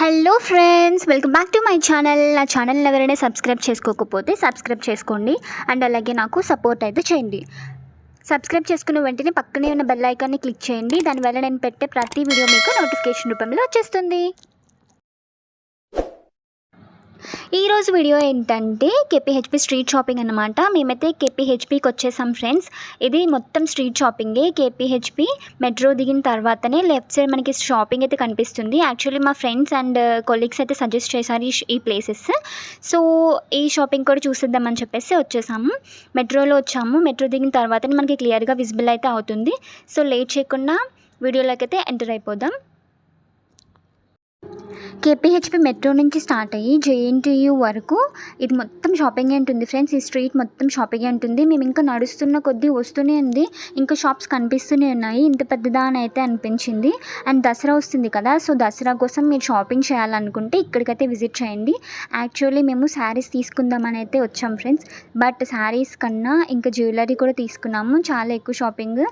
Hello friends, welcome back to my channel. నా ఛానల్ని ఎవరైనా సబ్స్క్రైబ్ చేసుకోకపోతే సబ్స్క్రైబ్ చేసుకోండి అండ్ అలాగే నాకు సపోర్ట్ అయితే చేయండి. సబ్స్క్రైబ్ చేసుకున్న వెంటనే పక్కనే ఉన్న బెల్ ఐకాన్ని క్లిక్ చేయండి. దానివల్ల నేను పెట్టే ప్రతి వీడియో మీకు నోటిఫికేషన్ రూపంలో వచ్చేస్తుంది. ఈరోజు వీడియో ఏంటంటే కేపీహెచ్పి స్ట్రీట్ షాపింగ్ అన్నమాట. మేమైతే కేపీహెచ్పికి వచ్చేసాం ఫ్రెండ్స్. ఇది మొత్తం స్ట్రీట్ షాపింగే. కేపీహెచ్పి మెట్రో దిగిన తర్వాతనే లెఫ్ట్ సైడ్ మనకి షాపింగ్ అయితే కనిపిస్తుంది. యాక్చువల్లీ మా ఫ్రెండ్స్ అండ్ కొలీగ్స్ అయితే సజెస్ట్ చేశారు ఈ ప్లేసెస్. సో ఈ షాపింగ్ కూడా చూసేద్దామని చెప్పేసి వచ్చేసాము. మెట్రోలో వచ్చాము. మెట్రో దిగిన తర్వాతనే మనకి క్లియర్గా విజిబుల్ అయితే అవుతుంది. సో లేట్ చేయకుండా వీడియోలోకి అయితే ఎంటర్ అయిపోదాం. కేపీహెచ్పి మెట్రో నుంచి స్టార్ట్ అయ్యి జేఎన్టీయూ వరకు ఇది మొత్తం షాపింగే ఉంటుంది ఫ్రెండ్స్. ఈ స్ట్రీట్ మొత్తం షాపింగే ఉంటుంది. మేము ఇంకా నడుస్తున్న కొద్దీ వస్తూనే ఉంది, ఇంకా షాప్స్ కనిపిస్తూనే ఉన్నాయి. ఇంత పెద్దదా అని అయితే అనిపించింది. అండ్ దసరా వస్తుంది కదా, సో దసరా కోసం మీరు షాపింగ్ చేయాలనుకుంటే ఇక్కడికైతే విజిట్ చేయండి. యాక్చువల్లీ మేము శారీస్ తీసుకుందామని అయితే వచ్చాం ఫ్రెండ్స్. బట్ శారీస్ కన్నా ఇంకా జ్యువెలరీ కూడా తీసుకున్నాము. చాలా ఎక్కువ షాపింగ్.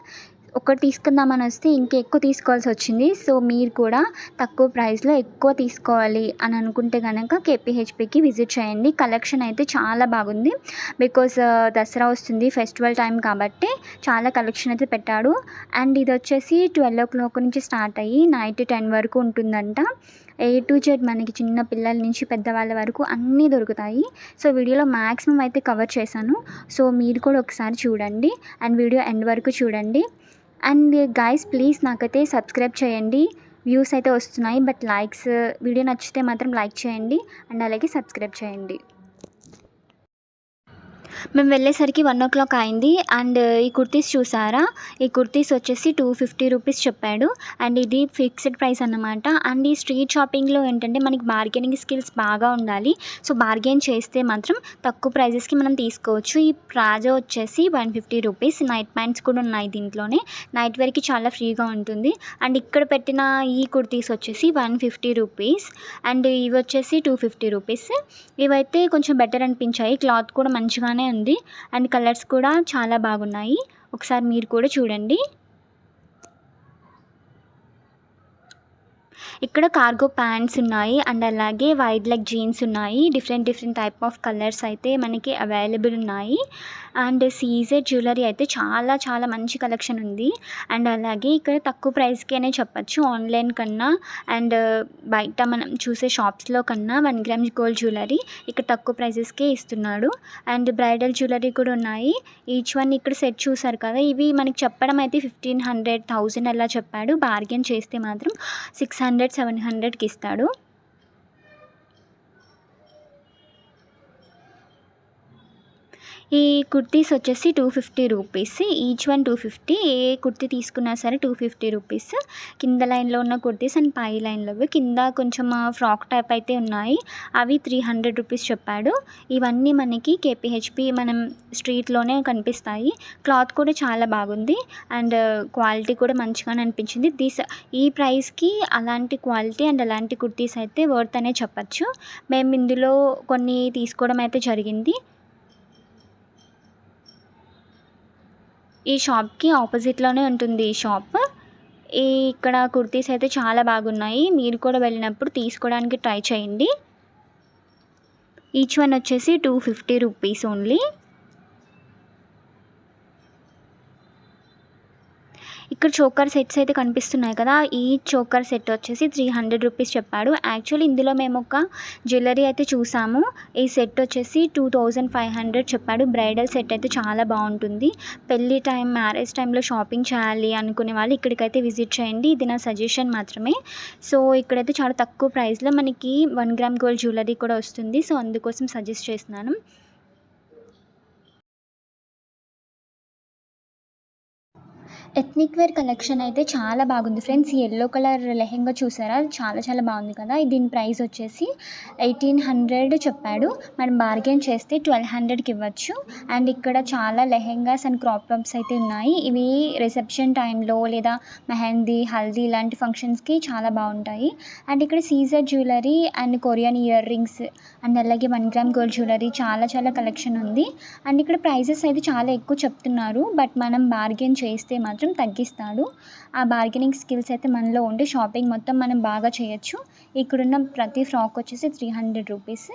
ఒకటి తీసుకుందామని వస్తే ఇంకా ఎక్కువ తీసుకోవాల్సి వచ్చింది. సో మీరు కూడా తక్కువ ప్రైస్లో ఎక్కువ తీసుకోవాలి అని అనుకుంటే కనుక కేపీహెచ్పికి విజిట్ చేయండి. కలెక్షన్ అయితే చాలా బాగుంది. బికాజ్ దసరా వస్తుంది, ఫెస్టివల్ టైం కాబట్టి చాలా కలెక్షన్ అయితే పెట్టాడు. అండ్ ఇది వచ్చేసి 12 o'clock నుంచి స్టార్ట్ అయ్యి నైట్ 10 వరకు ఉంటుందంట. A to Z మనకి చిన్న పిల్లల నుంచి పెద్దవాళ్ళ వరకు అన్నీ దొరుకుతాయి. సో వీడియోలో మ్యాక్సిమం అయితే కవర్ చేశాను. సో మీరు కూడా ఒకసారి చూడండి అండ్ వీడియో ఎండ్ వరకు చూడండి. అండ్ గైస్ ప్లీజ్ నాకైతే సబ్స్క్రైబ్ చేయండి. వ్యూస్ అయితే వస్తున్నాయి, బట్ లైక్స్, వీడియో నచ్చితే మాత్రం లైక్ చేయండి అండ్ అలాగే సబ్స్క్రైబ్ చేయండి. మేము వెళ్ళేసరికి 1 o'clock అయింది. అండ్ ఈ కుర్తీస్ చూసారా, ఈ కుర్తీస్ వచ్చేసి 250 రూపీస్ చెప్పాడు. అండ్ ఇది ఫిక్స్డ్ ప్రైస్ అన్నమాట. అండ్ ఈ స్ట్రీట్ షాపింగ్లో ఏంటంటే మనకి బార్గెనింగ్ స్కిల్స్ బాగా ఉండాలి. సో బార్గెన్ చేస్తే మాత్రం తక్కువ ప్రైజెస్కి మనం తీసుకోవచ్చు. ఈ ప్లాజో వచ్చేసి 150 రూపీస్. నైట్ ప్యాంట్స్ కూడా ఉన్నాయి దీంట్లోనే. నైట్ వేర్కి చాలా ఫ్రీగా ఉంటుంది. అండ్ ఇక్కడ పెట్టిన ఈ కుర్తీస్ వచ్చేసి 150 రూపీస్. అండ్ ఇవి వచ్చేసి 250 రూపీస్. ఇవైతే కొంచెం బెటర్ అనిపించాయి. క్లాత్ కూడా మంచిగానే ఉంది అండ్ కలర్స్ కూడా చాలా బాగున్నాయి. ఒకసారి మీరు కూడా చూడండి. ఇక్కడ కార్గో ప్యాంట్స్ ఉన్నాయి అండ్ అలాగే వైడ్ లెగ్ జీన్స్ ఉన్నాయి. డిఫరెంట్ టైప్ ఆఫ్ కలర్స్ అయితే మనకి అవైలబుల్ ఉన్నాయి. అండ్ సీజెడ్ జ్యువెలరీ అయితే చాలా మంచి కలెక్షన్ ఉంది. అండ్ అలాగే ఇక్కడ తక్కువ ప్రైస్కి అనే చెప్పచ్చు ఆన్లైన్ కన్నా. అండ్ బయట మనం చూసే షాప్స్లో కన్నా 1 gram గోల్డ్ జ్యువెలరీ ఇక్కడ తక్కువ ప్రైజెస్కే ఇస్తున్నాడు. అండ్ బ్రైడల్ జ్యువెలరీ కూడా ఉన్నాయి. ఈచ్ వన్ ఇక్కడ సెట్ చూసారు కదా, ఇవి మనకి చెప్పడం అయితే 1500, 1000 అలా చెప్పాడు. బార్గెన్ చేస్తే మాత్రం 600, 700కి ఇస్తాడు. ఈ కుర్తీస్ వచ్చేసి 250 రూపీస్. Each one 250. ఏ కుర్తీ తీసుకున్నా సరే 250 రూపీస్. కింద లైన్లో ఉన్న కుర్తీస్ అండ్ పై లైన్లో కింద కొంచెం ఫ్రాక్ టైప్ అయితే ఉన్నాయి. అవి 300 రూపీస్ చెప్పాడు. ఇవన్నీ మనకి కేపీహెచ్పి మనం స్ట్రీట్లోనే కనిపిస్తాయి. క్లాత్ కూడా చాలా బాగుంది అండ్ క్వాలిటీ కూడా మంచిగానే అనిపించింది. ఈ ప్రైస్కి అలాంటి క్వాలిటీ అండ్ అలాంటి కుర్తీస్ అయితే వర్త్ అనే చెప్పచ్చు. మేము ఇందులో కొన్ని తీసుకోవడం అయితే జరిగింది. ఈ షాప్కి ఆపోజిట్లోనే ఉంటుంది ఈ షాప్. ఇక్కడ కుర్తీస్ అయితే చాలా బాగున్నాయి. మీరు కూడా వెళ్ళినప్పుడు తీసుకోవడానికి ట్రై చేయండి. ఈచ్ వన్ వచ్చేసి 250 రూపీస్ ఓన్లీ. ఇక్కడ చోకర్ సెట్స్ అయితే కనిపిస్తున్నాయి కదా, ఈ చోకర్ సెట్ వచ్చేసి 300 రూపీస్ చెప్పాడు. యాక్చువల్లీ ఇందులో మేము ఒక జ్యువెలరీ అయితే చూసాము. ఈ సెట్ వచ్చేసి 2500 చెప్పాడు. బ్రైడల్ సెట్ అయితే చాలా బాగుంటుంది. పెళ్ళి టైం, మ్యారేజ్ టైంలో షాపింగ్ చేయాలి అనుకునే వాళ్ళు ఇక్కడికైతే విజిట్ చేయండి. ఇది నా సజెషన్ మాత్రమే. సో ఇక్కడైతే చాలా తక్కువ ప్రైస్లో మనకి 1 gram గోల్డ్ జ్యువెలరీ కూడా వస్తుంది. సో అందుకోసం సజెస్ట్ చేస్తున్నాను. ఎథ్నిక్ వేర్ కలెక్షన్ అయితే చాలా బాగుంది ఫ్రెండ్స్. ఈ ఎల్లో కలర్ లెహెంగా చూసారా, చాలా బాగుంది కదా. దీని ప్రైస్ వచ్చేసి 1800 చెప్పాడు. మనం బార్గెన్ చేస్తే 1200కి ఇవ్వచ్చు. అండ్ ఇక్కడ చాలా లెహెంగాస్ అండ్ క్రాప్ టాప్స్ అయితే ఉన్నాయి. ఇవి రిసెప్షన్ టైంలో లేదా మెహందీ, హల్దీ ఇలాంటి ఫంక్షన్స్కి చాలా బాగుంటాయి. అండ్ ఇక్కడ సీజర్ jewellery and Korean ear rings and అలాగే 1 gram గోల్డ్ జ్యువెలరీ చాలా కలెక్షన్ ఉంది. అండ్ ఇక్కడ ప్రైజెస్ అయితే చాలా ఎక్కువ చెప్తున్నారు. బట్ మనం బార్గెన్ చేస్తే మాత్రం మాత్రం తగ్గిస్తాడు. ఆ బార్గెనింగ్ స్కిల్స్ అయితే మనలో ఉంటే షాపింగ్ మొత్తం మనం బాగా చేయొచ్చు. ఇక్కడున్న ప్రతి ఫ్రాక్ వచ్చేసి 300 రూపీస్.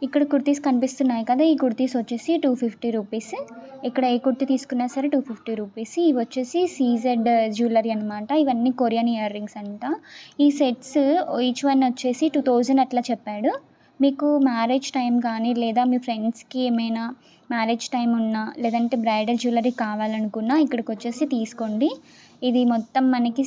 ఇక్కడ కుర్తీస్ కనిపిస్తున్నాయి కదా, ఈ కుర్తీస్ వచ్చేసి 250 రూపీస్. ఇక్కడ ఏ కుర్తీ తీసుకున్నా సరే 250 రూపీస్. ఇవి వచ్చేసి సీజెడ్ జ్యువెలరీ అనమాట. ఇవన్నీ కొరియన్ ఇయర్ రింగ్స్ అంట. ఈ సెట్స్ ఈచ్ వన్ వచ్చేసి 2000 అట్లా చెప్పాడు. మీకు మ్యారేజ్ టైం కానీ లేదా మీ ఫ్రెండ్స్కి ఏమైనా మ్యారేజ్ టైం ఉన్నా లేదంటే బ్రైడల్ జ్యువెలరీ కావాలనుకున్నా ఇక్కడికి వచ్చేసి తీసుకోండి. ఇది మొత్తం మనకి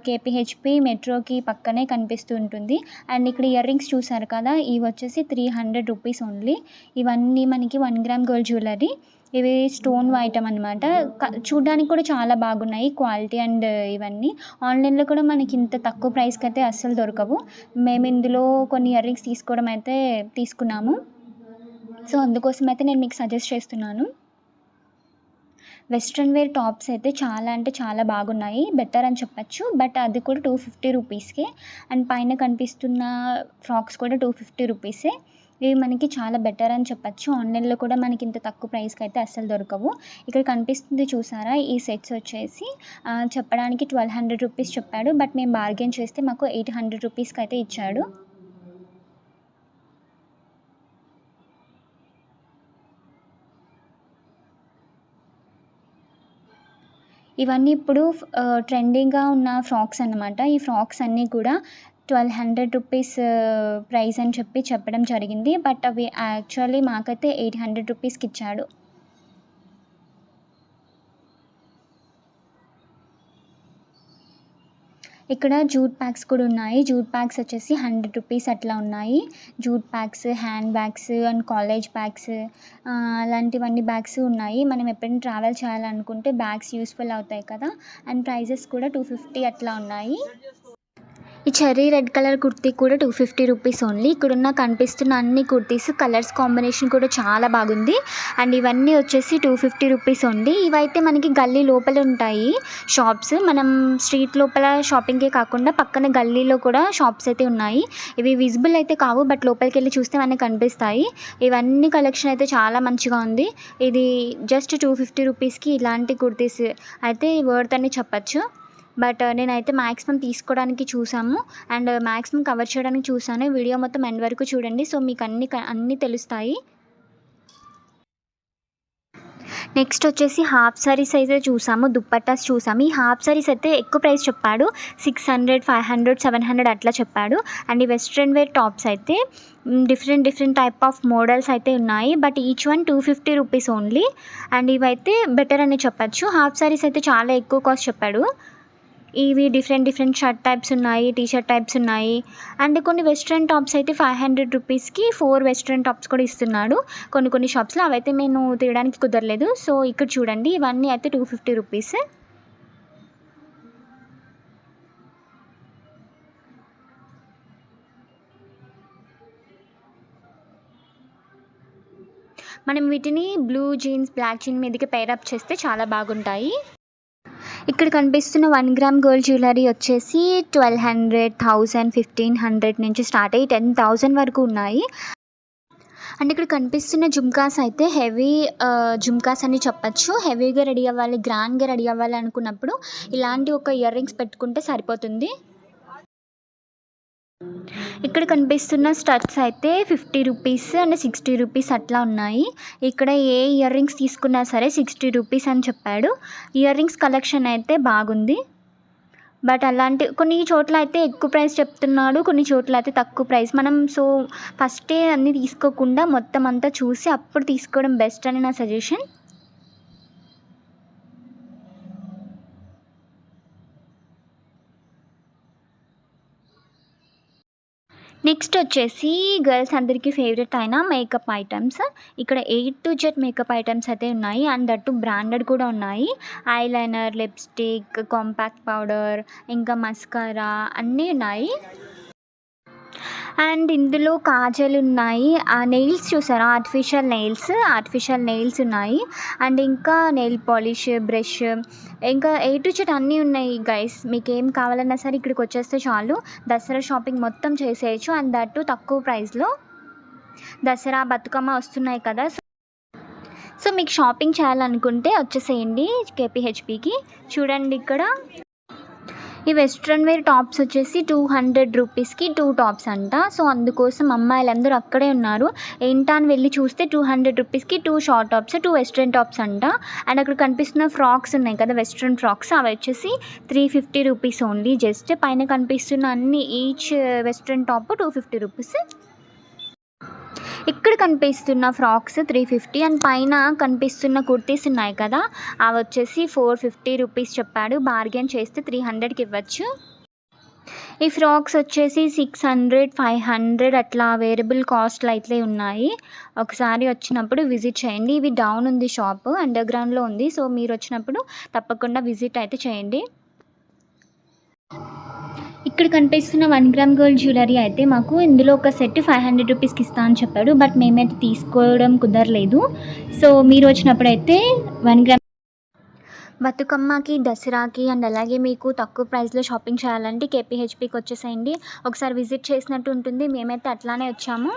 కేపీహెచ్పి మెట్రోకి పక్కనే కనిపిస్తూ ఉంటుంది. అండ్ ఇక్కడ ఇయర్ రింగ్స్ చూసారు కదా, ఇవి వచ్చేసి 300 రూపీస్ ఓన్లీ. ఇవన్నీ మనకి 1 గ్రామ్ గోల్డ్ జ్యువెలరీ. ఇవి స్టోన్ ఐటమ్ అనమాట. చూడడానికి కూడా చాలా బాగున్నాయి క్వాలిటీ అండ్ ఇవన్నీ. ఆన్లైన్లో కూడా మనకి ఇంత తక్కువ ప్రైస్కి అయితే అస్సలు దొరకవు. మేము ఇందులో కొన్ని ఇయర్ రింగ్స్ తీసుకోవడం అయితే తీసుకున్నాము. సో అందుకోసం అయితే నేను మీకు సజెస్ట్ చేస్తున్నాను. వెస్ట్రన్ వేర్ టాప్స్ అయితే చాలా అంటే చాలా బాగున్నాయి, బెటర్ అని చెప్పచ్చు. బట్ అది కూడా 250 రూపీస్కే. అండ్ పైన కనిపిస్తున్న ఫ్రాక్స్ కూడా 250 రూపీసే. ఇవి మనకి చాలా బెటర్ అని చెప్పచ్చు. ఆన్లైన్లో కూడా మనకి ఇంత తక్కువ ప్రైస్కి అయితే అస్సలు దొరకవు. ఇక్కడ కనిపిస్తుంది చూసారా, ఈ సెట్స్ వచ్చేసి చెప్పడానికి 1200 రూపీస్ చెప్పాడు. బట్ మేము బార్గెన్ చేస్తే మాకు 800 రూపీస్కి అయితే ఇచ్చాడు. ఇవన్నీ ఇప్పుడు ట్రెండింగ్గా ఉన్న ఫ్రాక్స్ అన్నమాట. ఈ ఫ్రాక్స్ అన్నీ కూడా 1200 రూపీస్ ప్రైస్ అని చెప్పడం జరిగింది. బట్ అవి యాక్చువల్లీ మాకైతే 800 రూపీస్కి ఇచ్చాడు. ఇక్కడ జూట్ ప్యాక్స్ కూడా ఉన్నాయి. జూట్ ప్యాక్స్ వచ్చేసి 100 రూపీస్ అట్లా ఉన్నాయి. Jute packs, hand bags and college bags అలాంటివన్నీ బ్యాగ్స్ ఉన్నాయి. మనం ఎప్పుడైనా ట్రావెల్ చేయాలనుకుంటే బ్యాగ్స్ యూస్ఫుల్ అవుతాయి కదా. అండ్ ప్రైజెస్ కూడా 250 అట్లా ఉన్నాయి. ఈ చెర్రీ రెడ్ కలర్ కుర్తీ కూడా 250 రూపీస్ ఓన్లీ. ఇక్కడున్న కనిపిస్తున్న అన్ని కుర్తీస్ కలర్స్ కాంబినేషన్ కూడా చాలా బాగుంది. అండ్ ఇవన్నీ వచ్చేసి 250 రూపీస్ ఓన్లీ. ఇవైతే మనకి గల్లీ లోపల ఉంటాయి షాప్స్. మనం స్ట్రీట్ లోపల షాపింగ్కే కాకుండా పక్కన గల్లీలో కూడా షాప్స్ అయితే ఉన్నాయి. ఇవి విజిబుల్ అయితే కావు, బట్ లోపలికి వెళ్ళి చూస్తే మనకి కనిపిస్తాయి. ఇవన్నీ కలెక్షన్ అయితే చాలా మంచిగా ఉంది. ఇది జస్ట్ 250 రూపీస్కి ఇలాంటి కుర్తీస్ అయితే వర్త్ అని చెప్పచ్చు. బట్ నేనైతే మ్యాక్సిమం తీసుకోవడానికి చూసాము అండ్ మ్యాక్సిమం కవర్ చేయడానికి చూసాను. వీడియో మొత్తం ఎండ్ వరకు చూడండి, సో మీకు అన్నీ తెలుస్తాయి. నెక్స్ట్ వచ్చేసి హాఫ్ సారీస్ అయితే చూసాము, దుప్పట్టాస్ చూసాము. ఈ హాఫ్ సారీస్ అయితే ఎక్కువ ప్రైస్ చెప్పాడు, 600, 500, 700 అట్లా చెప్పాడు. అండ్ ఈ వెస్ట్రన్ వేర్ టాప్స్ అయితే డిఫరెంట్ టైప్ ఆఫ్ మోడల్స్ అయితే ఉన్నాయి. But each one 250 rupees only. And ఇవైతే బెటర్ అని చెప్పచ్చు. హాఫ్ సారీస్ అయితే చాలా ఎక్కువ కాస్ట్ చెప్పాడు. ఇవి డిఫరెంట్ షర్ట్ టైప్స్ ఉన్నాయి, టీ షర్ట్ టైప్స్ ఉన్నాయి. అండ్ కొన్ని వెస్ట్రన్ టాప్స్ అయితే 500 రూపీస్కి 4 వెస్ట్రన్ టాప్స్ కూడా ఇస్తున్నాడు కొన్ని షాప్స్లో. అవైతే నేను తీయడానికి కుదరలేదు. సో ఇక్కడ చూడండి, ఇవన్నీ అయితే 250 రూపీస్. మనం వీటిని బ్లూ జీన్స్, బ్లాక్ జీన్స్ మీదకి పేరప్ చేస్తే చాలా బాగుంటాయి. ఇక్కడ కనిపిస్తున్న 1 గ్రామ్ గోల్డ్ జ్యువెలరీ వచ్చేసి 1200, 1000, 1500 నుంచి స్టార్ట్ అయ్యి 10,000 వరకు ఉన్నాయి. అండ్ ఇక్కడ కనిపిస్తున్న జుమ్కాస్ అయితే హెవీ జుమ్కాస్ అని చెప్పచ్చు. హెవీగా రెడీ అవ్వాలి, గ్రాండ్గా రెడీ అవ్వాలి అనుకున్నప్పుడు ఇలాంటి ఒక ఇయర్ రింగ్స్ పెట్టుకుంటే సరిపోతుంది. ఇక్కడ కనిపిస్తున్న స్టడ్స్ అయితే 50 రూపీస్ అండ్ 60 రూపీస్ అట్లా ఉన్నాయి. ఇక్కడ ఏ ఇయర్ రింగ్స్ తీసుకున్నా సరే 60 రూపీస్ అని చెప్పాడు. ఇయర్ రింగ్స్ కలెక్షన్ అయితే బాగుంది. బట్ అలాంటి కొన్ని చోట్ల అయితే ఎక్కువ ప్రైస్ చెప్తున్నాడు, కొన్ని చోట్ల అయితే తక్కువ ప్రైస్. మనం సో ఫస్టే అన్నీ తీసుకోకుండా మొత్తం అంతా చూసి అప్పుడు తీసుకోవడం బెస్ట్ అని నా సజెషన్. నెక్స్ట్ వచ్చేసి గర్ల్స్ అందరికీ ఫేవరెట్ అయిన మేకప్ ఐటమ్స్. ఇక్కడ A to Z makeup items అయితే ఉన్నాయి. అండ్ దట్టు బ్రాండెడ్ కూడా ఉన్నాయి. ఐలైనర్, లిప్స్టిక్, కాంపాక్ట్ పౌడర్, ఇంకా మస్కారా అన్నీ ఉన్నాయి. అండ్ ఇందులో కాజల్ ఉన్నాయి. ఆ నెయిల్స్ చూసారా, ఆర్టిఫిషియల్ నెయిల్స్ ఉన్నాయి. అండ్ ఇంకా నెయిల్ పాలిష్, బ్రష్, ఇంకా A to Z అన్నీ ఉన్నాయి గైస్. మీకు ఏం కావాలన్నా సరే ఇక్కడికి వచ్చేస్తే చాలు, దసరా షాపింగ్ మొత్తం చేసేయచ్చు. అండ్ దట్టు తక్కువ ప్రైస్లో. దసరా, బతుకమ్మ వస్తున్నాయి కదా, సో మీకు షాపింగ్ చేయాలనుకుంటే వచ్చేసేయండి కేపీహెచ్పికి. చూడండి ఇక్కడ ఈ వెస్ట్రన్ వేర్ టాప్స్ వచ్చేసి 200 రూపీస్కి 2 టాప్స్ అంట. సో అందుకోసం అమ్మాయిలందరూ అక్కడే ఉన్నారు. ఏంటా అని వెళ్ళి చూస్తే 200 రూపీస్కి 2 షార్ట్ టాప్స్, 2 వెస్ట్రన్ టాప్స్ అంట. అండ్ అక్కడ కనిపిస్తున్న ఫ్రాక్స్ ఉన్నాయి కదా, వెస్ట్రన్ ఫ్రాక్స్, అవి వచ్చేసి 350 రూపీస్ ఓన్లీ. జస్ట్ పైన కనిపిస్తున్న అన్ని ఈచ్ వెస్ట్రన్ టాప్ 250 రూపీస్. ఇక్కడ కనిపిస్తున్న ఫ్రాక్స్ 350 అండ్ పైన కనిపిస్తున్న కుర్తీస్ ఉన్నాయి కదా, అవి వచ్చేసి 450 రూపీస్ చెప్పాడు. బార్గెన్ చేస్తే 300కి ఇవ్వచ్చు. ఈ ఫ్రాక్స్ వచ్చేసి 600, 500 అట్లా వేరియబుల్ కాస్ట్లు అయితే ఉన్నాయి. ఒకసారి వచ్చినప్పుడు విజిట్ చేయండి. ఇవి డౌన్ ఉంది షాప్, అండర్ గ్రౌండ్లో ఉంది. సో మీరు వచ్చినప్పుడు తప్పకుండా విజిట్ అయితే చేయండి. ఇక్కడ కనిపిస్తున్న 1 గ్రామ్ గోల్డ్ జ్యువెలరీ అయితే మాకు ఇందులో ఒక సెట్ 500 రూపీస్కి ఇస్తా అని చెప్పాడు. బట్ మేమైతే తీసుకోవడం కుదరలేదు. సో మీరు వచ్చినప్పుడు అయితే 1 గ్రామ్ బతుకమ్మకి, దసరాకి అండ్ అలాగే మీకు తక్కువ ప్రైస్లో షాపింగ్ చేయాలంటే కేపీహెచ్పికి వచ్చేసేయండి. ఒకసారి విజిట్ చేసినట్టు ఉంటుంది. మేమైతే అట్లానే వచ్చాము,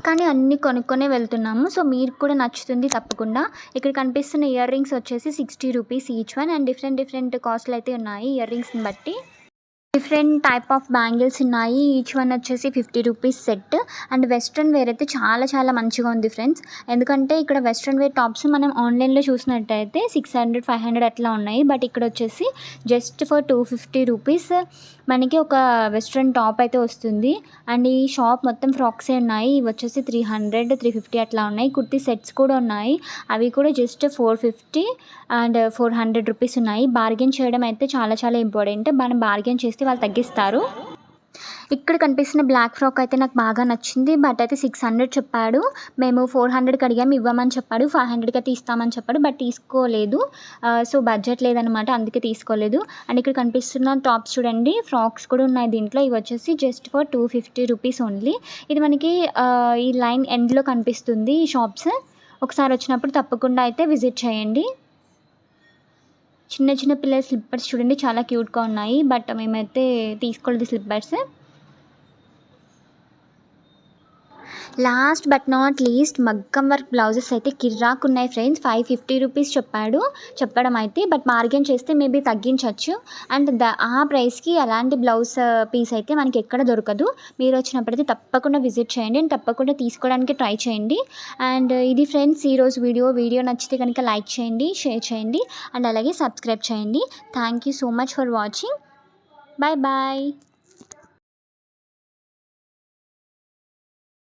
కానీ అన్నీ కొనుక్కొనే వెళ్తున్నాము. సో మీకు కూడా నచ్చుతుంది తప్పకుండా. ఇక్కడ కనిపిస్తున్న ఇయర్ రింగ్స్ వచ్చేసి 60 rupees each one. And different కాస్ట్లు అయితే ఉన్నాయి ఇయర్ రింగ్స్ని బట్టి. డిఫరెంట్ టైప్ ఆఫ్ బ్యాంగిల్స్ ఉన్నాయి. ఈచ్ వన్ వచ్చేసి 50 rupees set. And western wear అయితే చాలా మంచిగా ఉంది ఫ్రెండ్స్. ఎందుకంటే ఇక్కడ వెస్ట్రన్ వేర్ టాప్స్ మనం ఆన్లైన్లో చూసినట్టయితే 600, 500 అట్లా ఉన్నాయి. బట్ ఇక్కడ వచ్చేసి జస్ట్ ఫర్ 250 రూపీస్ మనకి ఒక వెస్ట్రన్ టాప్ అయితే వస్తుంది. అండ్ ఈ షాప్ మొత్తం ఫ్రాక్సే ఉన్నాయి. ఇవి వచ్చేసి 300, 350 అట్లా ఉన్నాయి. కుర్తీ సెట్స్ కూడా ఉన్నాయి. అవి కూడా జస్ట్ 450 అండ్ 400 రూపీస్ ఉన్నాయి. బార్గెన్ చేయడం అయితే చాలా ఇంపార్టెంట్. మనం బార్గెన్ చేస్తే వాళ్ళు తగ్గిస్తారు. ఇక్కడ కనిపిస్తున్న బ్లాక్ ఫ్రాక్ అయితే నాకు బాగా నచ్చింది. బట్ అయితే 600 చెప్పాడు. మేము 400కి అడిగాము, ఇవ్వమని చెప్పాడు. 500కి అయితే ఇస్తామని చెప్పాడు, బట్ తీసుకోలేదు. సో బడ్జెట్ లేదనమాట, అందుకే తీసుకోలేదు. అండ్ ఇక్కడ కనిపిస్తున్న టాప్స్ చూడండి, ఫ్రాక్స్ కూడా ఉన్నాయి దీంట్లో. ఇవి వచ్చేసి జస్ట్ ఫర్ 250 రూపీస్ ఓన్లీ. ఇది మనకి ఈ లైన్ ఎండ్లో కనిపిస్తుంది ఈ షాప్స్. ఒకసారి వచ్చినప్పుడు తప్పకుండా అయితే విజిట్ చేయండి. చిన్న పిల్లల స్లిప్పర్స్ చూడండి, చాలా క్యూట్గా ఉన్నాయి. బట్ మేమైతే తీసుకోలేదు slippers. Last but not least మగ్గం వర్క్ బ్లౌజెస్ అయితే కిర్రాక్ ఉన్నాయి ఫ్రెండ్స్. 550 రూపీస్ చెప్పడం అయితే, బట్ బార్గెన్ చేస్తే మేబీ తగ్గించవచ్చు. అండ్ ఆ ప్రైస్కి అలాంటి బ్లౌజ్ పీస్ అయితే మనకి ఎక్కడ దొరకదు. మీరు వచ్చినప్పుడైతే తప్పకుండా విజిట్ చేయండి అండ్ తప్పకుండా తీసుకోవడానికి ట్రై చేయండి. అండ్ ఇది ఫ్రెండ్స్ ఈరోజు వీడియో నచ్చితే కనుక లైక్ చేయండి, షేర్ చేయండి అండ్ అలాగే సబ్స్క్రైబ్ చేయండి. Thank you so much for watching. Bye.